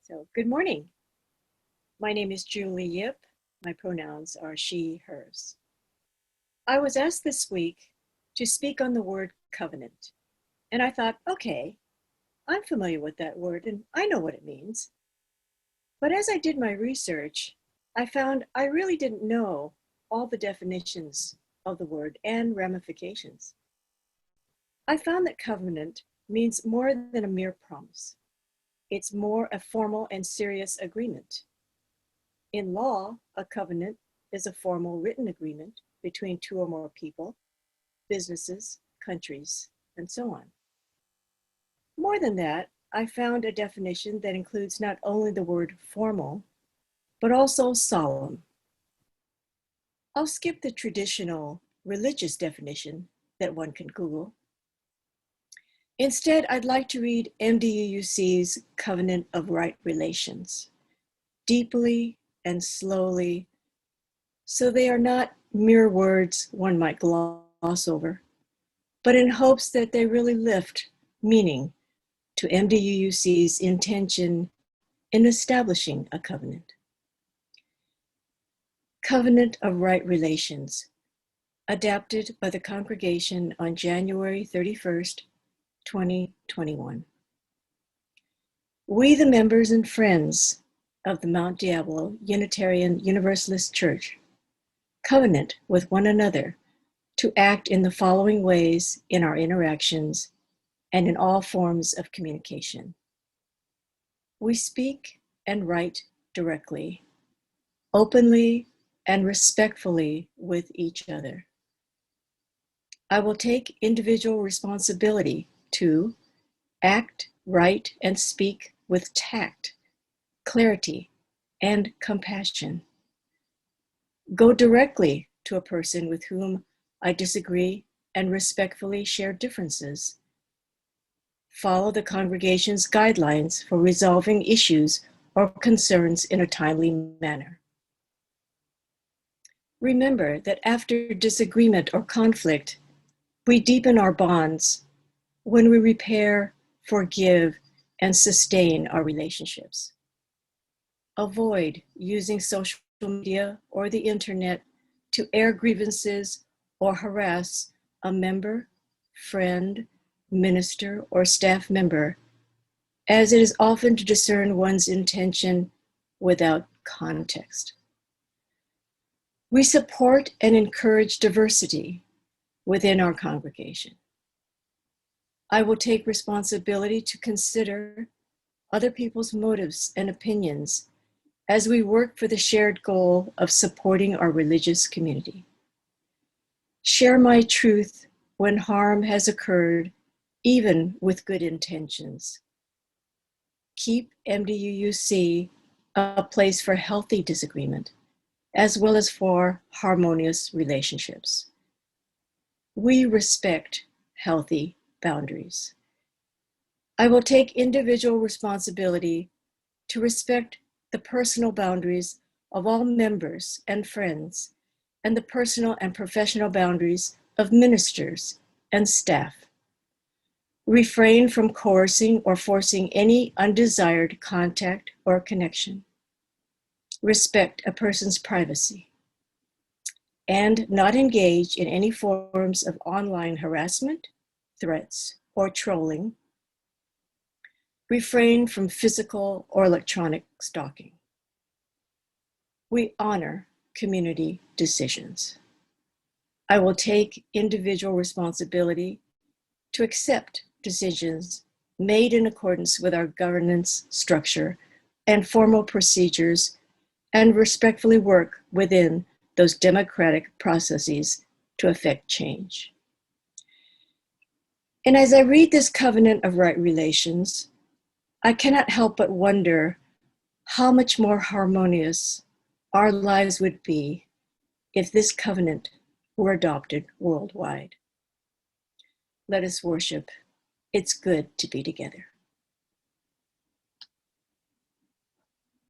So, good morning. My name is Julie Yip. My pronouns are she, hers. I was asked this week to speak on the word covenant, and I thought, okay, I'm familiar with that word and I know what it means. But as I did my research, I found I really didn't know all the definitions of the word and ramifications. I found that covenant means more than a mere promise. It's more a formal and serious agreement. In law, a covenant is a formal written agreement between two or more people, businesses, countries, and so on. More than that, I found a definition that includes not only the word formal, but also solemn. I'll skip the traditional religious definition that one can Google. Instead, I'd like to read MDUUC's Covenant of Right Relations, deeply and slowly, so they are not mere words one might gloss over, but in hopes that they really lift meaning to MDUUC's intention in establishing a covenant. Covenant of Right Relations, adapted by the congregation on January 31st, 2021. We, the members and friends of the Mount Diablo Unitarian Universalist Church, covenant with one another to act in the following ways in our interactions and in all forms of communication. We speak and write directly, openly, and respectfully with each other. I will take individual responsibility to act, write, and speak with tact, clarity, and compassion. Go directly to a person with whom I disagree and respectfully share differences. Follow the congregation's guidelines for resolving issues or concerns in a timely manner. Remember that after disagreement or conflict, we deepen our bonds when we repair, forgive, and sustain our relationships. Avoid using social media or the internet to air grievances or harass a member, friend, minister, or staff member, as it is often to discern one's intention without context. We support and encourage diversity within our congregation. I will take responsibility to consider other people's motives and opinions as we work for the shared goal of supporting our religious community. Share my truth when harm has occurred, even with good intentions. Keep MDUUC a place for healthy disagreement, as well as for harmonious relationships. We respect healthy boundaries. I will take individual responsibility to respect the personal boundaries of all members and friends, and the personal and professional boundaries of ministers and staff. Refrain from coercing or forcing any undesired contact or connection. Respect a person's privacy. And not engage in any forms of online harassment, threats, or trolling. Refrain from physical or electronic stalking. We honor community decisions. I will take individual responsibility to accept decisions made in accordance with our governance structure and formal procedures, and respectfully work within those democratic processes to effect change. And as I read this covenant of right relations, I cannot help but wonder how much more harmonious our lives would be if this covenant were adopted worldwide. Let us worship. It's good to be together.